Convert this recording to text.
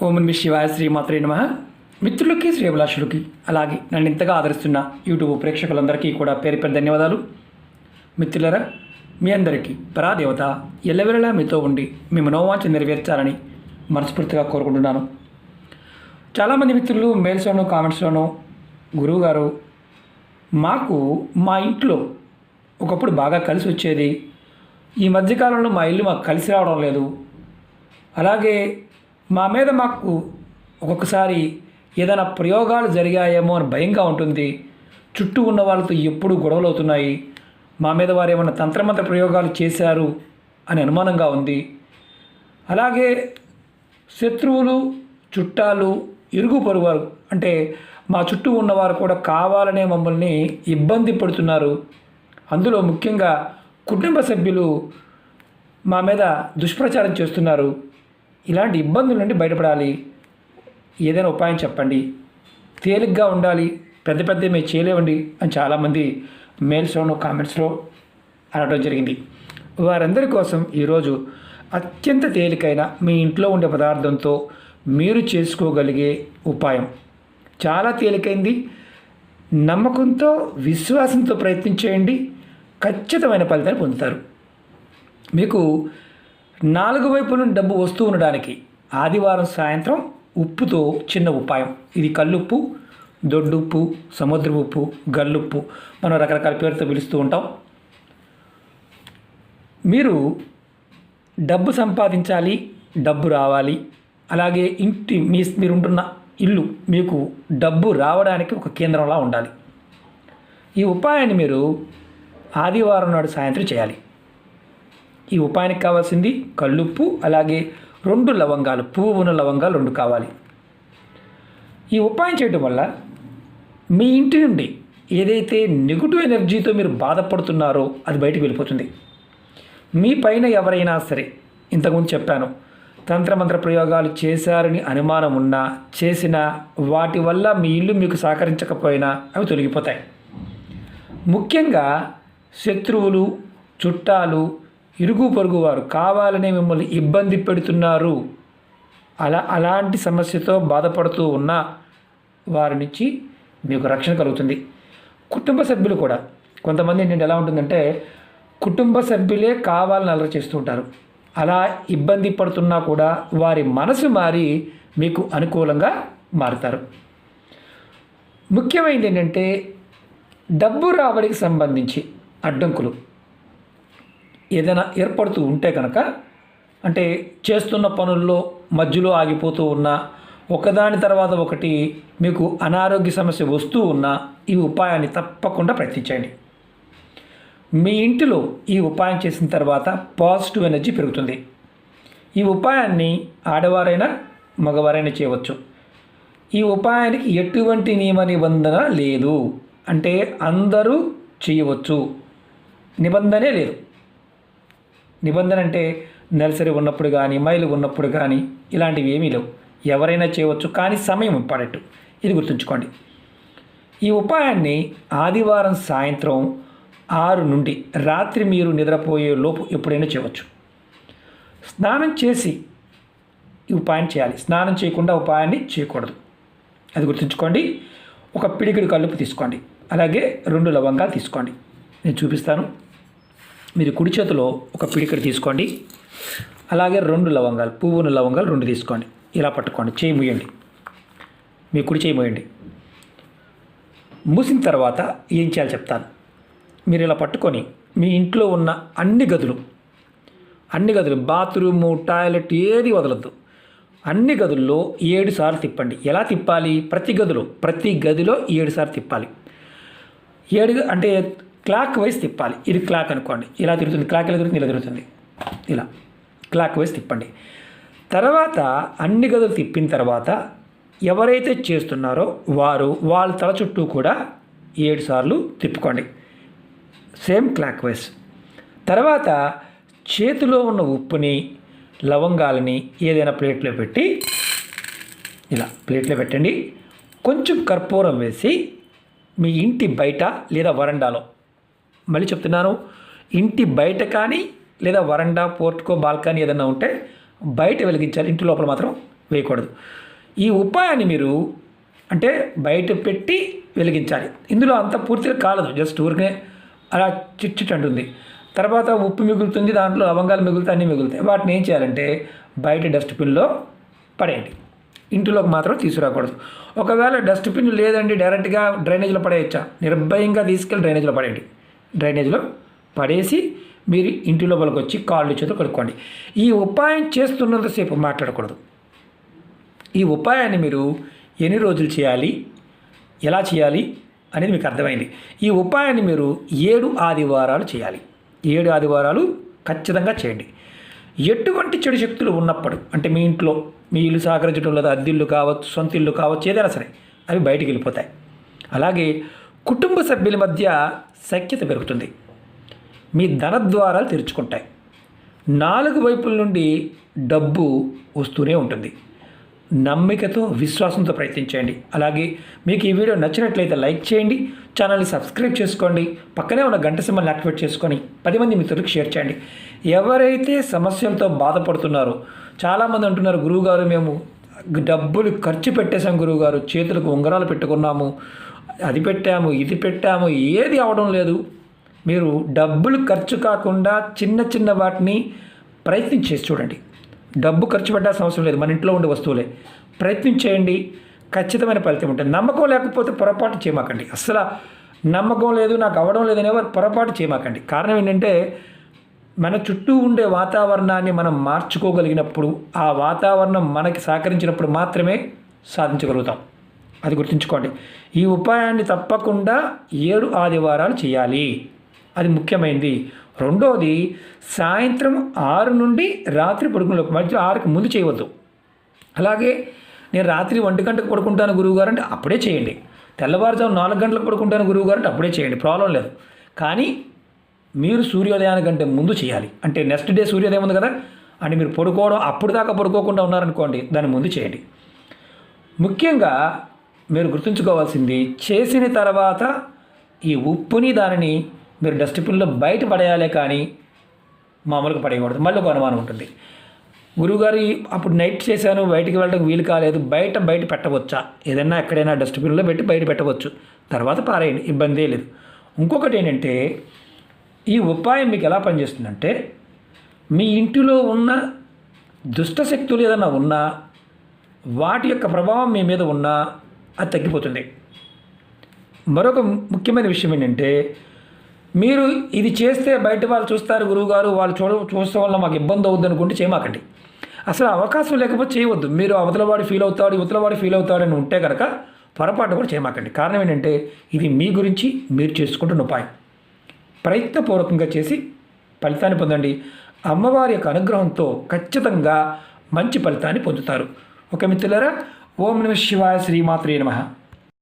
ఓం నమః శివాయ శ్రీమాత్రే నమః. మిత్రులకి శ్రేభిలాషులకి అలాగే నన్ను ఇంతగా ఆదరిస్తున్న యూట్యూబ్ ప్రేక్షకులందరికీ కూడా పేరు పేరు ధన్యవాదాలు. మిత్రులరా, మీ అందరికీ పరాదేవత ఎల్లవెల్లలా మీతో ఉండి మీ మనోవాంఛ నెరవేర్చాలని మనస్ఫూర్తిగా కోరుకుంటున్నాను. చాలామంది మిత్రులు మెయిల్స్లోనూ కామెంట్స్లోనూ గురువుగారు మాకు మా ఇంట్లో ఒకప్పుడు బాగా కలిసి వచ్చేది, ఈ మధ్యకాలంలో మా ఇల్లు మాకు కలిసి రావడం లేదు, అలాగే మా మీద మాకు ఒక్కొక్కసారి ఏదైనా ప్రయోగాలు జరిగాయేమో అని భయంగా ఉంటుంది, చుట్టూ ఉన్న వాళ్ళతో ఎప్పుడూ గొడవలు అవుతున్నాయి, మా మీద వారు ఏమైనా తంత్రమంత్ర ప్రయోగాలు చేశారు అని అనుమానంగా ఉంది, అలాగే శత్రువులు చుట్టాలు ఇరుగు పొరుగువారు అంటే మా చుట్టూ ఉన్నవారు కూడా కావాలనే మమ్మల్ని ఇబ్బంది పడుతున్నారు, అందులో ముఖ్యంగా కుటుంబ సభ్యులు మా మీద దుష్ప్రచారం చేస్తున్నారు, ఇలాంటి ఇబ్బందుల నుండి బయటపడాలి, ఏదైనా ఉపాయం చెప్పండి, తేలిగ్గా ఉండాలి, పెద్ద పెద్ద మేము చేయలేవండి అని చాలామంది మెయిల్స్లోనూ కామెంట్స్లో అనడం జరిగింది. వారందరి కోసం ఈరోజు అత్యంత తేలికైన మీ ఇంట్లో ఉండే పదార్థంతో మీరు చేసుకోగలిగే ఉపాయం చాలా తేలికైంది. నమ్మకంతో విశ్వాసంతో ప్రయత్నించేయండి, ఖచ్చితమైన ఫలితాన్ని పొందుతారు. మీకు 4 వైపుల నుండి డబ్బు వస్తూ ఉండడానికి ఆదివారం సాయంత్రం ఉప్పుతో చిన్న ఉపాయం. ఇది కల్లుప్పు, దొడ్డుప్పు, సముద్ర ఉప్పు, గల్లుప్పు, మనం రకరకాల పేరుతో పిలుస్తూ ఉంటాం. మీరు డబ్బు సంపాదించాలి, డబ్బు రావాలి, అలాగే మీరుంటున్న ఇల్లు మీకు డబ్బు రావడానికి ఒక కేంద్రంలా ఉండాలి. ఈ ఉపాయాన్ని మీరు ఆదివారం నాడు సాయంత్రం చేయాలి. ఈ ఉపాయానికి కావాల్సింది కల్లుప్పు, అలాగే 2 లవంగాలు, పువ్వు ఉన్న లవంగాలు 2 కావాలి. ఈ ఉపాయం చేయడం వల్ల మీ ఇంటి నుండి ఏదైతే నెగిటివ్ ఎనర్జీతో మీరు బాధపడుతున్నారో అది బయటకు వెళ్ళిపోతుంది. మీ పైన ఎవరైనా సరే, ఇంతకుముందు చెప్పాను, తంత్రమంత్ర ప్రయోగాలు చేశారని అనుమానం ఉన్నా, చేసిన వాటి వల్ల మీ ఇల్లు మీకు సహకరించకపోయినా అవి తొలగిపోతాయి. ముఖ్యంగా శత్రువులు, చుట్టాలు, ఇరుగు పొరుగు వారు కావాలనే మిమ్మల్ని ఇబ్బంది పెడుతున్నారు, అలాంటి సమస్యతో బాధపడుతూ ఉన్న వారి నుంచి మీకు రక్షణ కలుగుతుంది. కుటుంబ సభ్యులు కూడా కొంతమంది ఏంటంటే ఎలా ఉంటుందంటే కుటుంబ సభ్యులే కావాలని అలర చేస్తూ ఉంటారు. అలా ఇబ్బంది పడుతున్నా కూడా వారి మనసు మారి మీకు అనుకూలంగా మారుతారు. ముఖ్యమైనది ఏంటంటే డబ్బు రాబడికి సంబంధించి అడ్డంకులు ఏదైనా ఏర్పడుతూ ఉంటే కనుక, అంటే చేస్తున్న పనుల్లో మధ్యలో ఆగిపోతూ ఉన్నా, ఒకదాని తర్వాత ఒకటి మీకు అనారోగ్య సమస్య వస్తూ ఉన్నా ఈ ఉపాయాన్ని తప్పకుండా ప్రయత్నించండి. మీ ఇంటిలో ఈ ఉపాయం చేసిన తర్వాత పాజిటివ్ ఎనర్జీ పెరుగుతుంది. ఈ ఉపాయాన్ని ఆడవారైనా మగవారైనా చేయవచ్చు. ఈ ఉపాయానికి ఎటువంటి నియమ నిబంధన లేదు, అంటే అందరూ చేయవచ్చు, నిబంధనే లేదు. నిబంధన అంటే నెలసరి ఉన్నప్పుడు కానీ, మైలు ఉన్నప్పుడు కానీ ఇలాంటివి ఏమీ లేవు, ఎవరైనా చేయవచ్చు, కానీ సమయం ఇంపార్టెంట్, ఇది గుర్తుంచుకోండి. ఈ ఉపాయాన్ని ఆదివారం సాయంత్రం 6 నుండి రాత్రి మీరు నిద్రపోయే లోపు ఎప్పుడైనా చేయవచ్చు. స్నానం చేసి ఈ ఉపాయం చేయాలి, స్నానం చేయకుండా ఉపాయాన్ని చేయకూడదు, అది గుర్తుంచుకోండి. ఒక పిడికిడి కల్లుపు తీసుకోండి, అలాగే 2 లవంగాలు తీసుకోండి. నేను చూపిస్తాను. మీరు కుడి చేతిలో ఒక పిడికిడి తీసుకోండి, అలాగే 2 లవంగాలు, పువ్వున లవంగాలు 2 తీసుకోండి. ఇలా పట్టుకోండి, చేయి మూయండి, మీ కుడి చేయి మూయండి. మూసిన తర్వాత ఏం చేయాలో చెప్తాను. మీరు ఇలా పట్టుకొని మీ ఇంట్లో ఉన్న అన్ని గదులు బాత్రూము, టాయిలెట్ ఏది వదలద్దు, అన్ని గదుల్లో 7 సార్లు తిప్పండి. ఎలా తిప్పాలి? ప్రతి గదిలో 7 సార్లు తిప్పాలి. 7 అంటే క్లాక్ వైజ్ తిప్పాలి. ఇది క్లాక్ అనుకోండి, ఇలా తిరుగుతుంది, క్లాక్ ఇలా తిరుగుతుంది, ఇలా తిరుగుతుంది, ఇలా క్లాక్ వైజ్ తిప్పండి. తర్వాత అన్ని గదులు తిప్పిన తర్వాత ఎవరైతే చేస్తున్నారో వాళ్ళ తల చుట్టూ కూడా 7 సార్లు తిప్పుకోండి, సేమ్ క్లాక్ వైజ్. తర్వాత చేతిలో ఉన్న ఉప్పుని, లవంగాలని ఏదైనా ప్లేట్లో పెట్టి ఇలా ప్లేట్లో పెట్టండి. కొంచెం కర్పూరం వేసి మీ ఇంటి బయట లేదా వరండాలో, మళ్ళీ చెప్తున్నాను, ఇంటి బయట కానీ లేదా వరండా, పోర్టుకో, బాల్కనీ ఏదైనా ఉంటే బయట వెలిగించాలి, ఇంటి లోపల మాత్రం వేయకూడదు. ఈ ఉపాయాన్ని మీరు అంటే బయట పెట్టి వెలిగించాలి. ఇందులో అంత పూర్తిగా కాలదు, జస్ట్ ఊరికే అలా చిట్ అంటుంది. తర్వాత ఉప్పు మిగులుతుంది, దాంట్లో లవంగాలు మిగులుతాయి, అన్నీ మిగులుతాయి. వాటిని ఏం చేయాలంటే బయట డస్ట్బిన్లో పడేయండి, ఇంటిలోకి మాత్రం తీసుకురాకూడదు. ఒకవేళ డస్ట్బిన్ లేదండి, డైరెక్ట్గా డ్రైనేజ్లో పడేయచ్చా? నిర్భయంగా తీసుకెళ్ళి డ్రైనేజ్లో పడేయండి. డ్రైనేజ్లో పడేసి మీరు ఇంటి లోపలికి వచ్చి కాళ్ళు చేతులు కడుక్కోండి. ఈ ఉపాయం చేస్తున్నంతసేపు మాట్లాడకూడదు. ఈ ఉపాయాన్ని మీరు ఎన్ని రోజులు చేయాలి, ఎలా చేయాలి అనేది మీకు అర్థమైంది. ఈ ఉపాయాన్ని మీరు 7 ఆదివారాలు చేయాలి. 7 ఆదివారాలు ఖచ్చితంగా చేయండి. ఎటువంటి చెడు శక్తులు ఉన్నప్పుడు, అంటే మీ ఇంట్లో మీ ఇల్లు సహకరించడం లేదా అద్దిల్లు కావచ్చు, సొంత ఇల్లు కావచ్చు, ఏదైనా సరే అవి బయటికి వెళ్ళిపోతాయి. అలాగే కుటుంబ సభ్యుల మధ్య సఖ్యత పెరుగుతుంది. మీ ధనద్వారాలు తెరుచుకుంటాయి. 4 వైపుల నుండి డబ్బు వస్తూనే ఉంటుంది. నమ్మికతో, విశ్వాసంతో ప్రయత్నించండి. అలాగే మీకు ఈ వీడియో నచ్చినట్లయితే లైక్ చేయండి, ఛానల్ని సబ్స్క్రైబ్ చేసుకోండి, పక్కనే ఉన్న గంట సింబల్ని యాక్టివేట్ చేసుకొని 10 మంది మిత్రులకు షేర్ చేయండి. ఎవరైతే సమస్యలతో బాధపడుతున్నారో, చాలామంది అంటున్నారు గురువుగారు మేము డబ్బులు ఖర్చు పెట్టేశాం గురువుగారు, చేతులకు ఉంగరాలు పెట్టుకున్నాము, అది పెట్టాము, ఇది పెట్టాము, ఏది అవడం లేదు. మీరు డబ్బులు ఖర్చు కాకుండా చిన్న చిన్న వాటిని ప్రయత్నం చేసి చూడండి. డబ్బు ఖర్చు పెట్టాల్సిన అవసరం లేదు, మన ఇంట్లో ఉండే వస్తువులే. ప్రయత్నం చేయండి, ఖచ్చితమైన ఫలితం ఉంటుంది. నమ్మకం లేకపోతే పొరపాటు చేయమాకండి. అసలు నమ్మకం లేదు, నాకు అవ్వడం లేదనే వారు పొరపాటు చేయమాకండి. కారణం ఏంటంటే మన చుట్టూ ఉండే వాతావరణాన్ని మనం మార్చుకోగలిగినప్పుడు, ఆ వాతావరణం మనకి సహకరించినప్పుడు మాత్రమే సాధించగలుగుతాం. అది గుర్తుంచుకోండి. ఈ ఉపాయాన్ని తప్పకుండా 7 ఆదివారాలు చేయాలి, అది ముఖ్యమైనది. రెండోది, సాయంత్రం 6 నుండి రాత్రి పడుకునే మధ్య 6కి ముందు చేయవద్దు. అలాగే నేను రాత్రి 1 గంటకు పడుకుంటాను గురువుగారు అంటే అప్పుడే చేయండి. తెల్లవారుజాము 4 గంటలకు పడుకుంటాను గురువుగారు అంటే అప్పుడే చేయండి, ప్రాబ్లం లేదు. కానీ మీరు సూర్యోదయానికంటే ముందు చేయాలి. అంటే నెక్స్ట్ డే సూర్యోదయం ఉంది కదా అని మీరు పడుకోవడం అప్పుడు దాకా పడుకోకుండా ఉన్నారనుకోండి, దాని ముందు చేయండి. ముఖ్యంగా మీరు గుర్తుంచుకోవాల్సింది, చేసిన తర్వాత ఈ ఉప్పుని దానిని మీరు డస్ట్బిన్లో బయట పడేయాలే కానీ మామూలుగా పడేయకూడదు. మళ్ళీ ఒక అనుమానం ఉంటుంది, గురువుగారు అప్పుడు నైట్ చేశాను, బయటికి వెళ్ళడం వీలు కాలేదు, బయట పెట్టవచ్చా? ఏదైనా ఎక్కడైనా డస్ట్బిన్లో పెట్టి బయట పెట్టవచ్చు, తర్వాత పారేయండి, ఇబ్బందే లేదు. ఇంకొకటి ఏంటంటే, ఈ ఉపాయం మీకు ఎలా పనిచేస్తుందంటే, మీ ఇంటిలో ఉన్న దుష్ట శక్తులు ఏదైనా ఉన్నా, వాటి యొక్క ప్రభావం మీ మీద ఉన్నా అది తగ్గిపోతుంది. మరొక ముఖ్యమైన విషయం ఏంటంటే, మీరు ఇది చేస్తే బయట వాళ్ళు చూస్తారు గురువుగారు, వాళ్ళు చూడడం వల్ల మాకు ఇబ్బంది అవుద్ది అనుకుంటే చేయమాకండి. అసలు అవకాశం లేకపోతే చేయవద్దు. మీరు అవతలవాడు ఫీల్ అవుతాడు, ఇవతలవాడు ఫీల్ అవుతాడని ఉంటే కనుక పొరపాటు కూడా చేయమాకండి. కారణం ఏంటంటే ఇది మీ గురించి మీరు చేసుకుంటున్న ఉపాయం. ప్రయత్నపూర్వకంగా చేసి ఫలితాన్ని పొందండి. అమ్మవారి యొక్క అనుగ్రహంతో ఖచ్చితంగా మంచి ఫలితాన్ని పొందుతారు. ఓకే మిత్రులారా, ఓం నమః శివాయ, శ్రీమాత్రే నమః.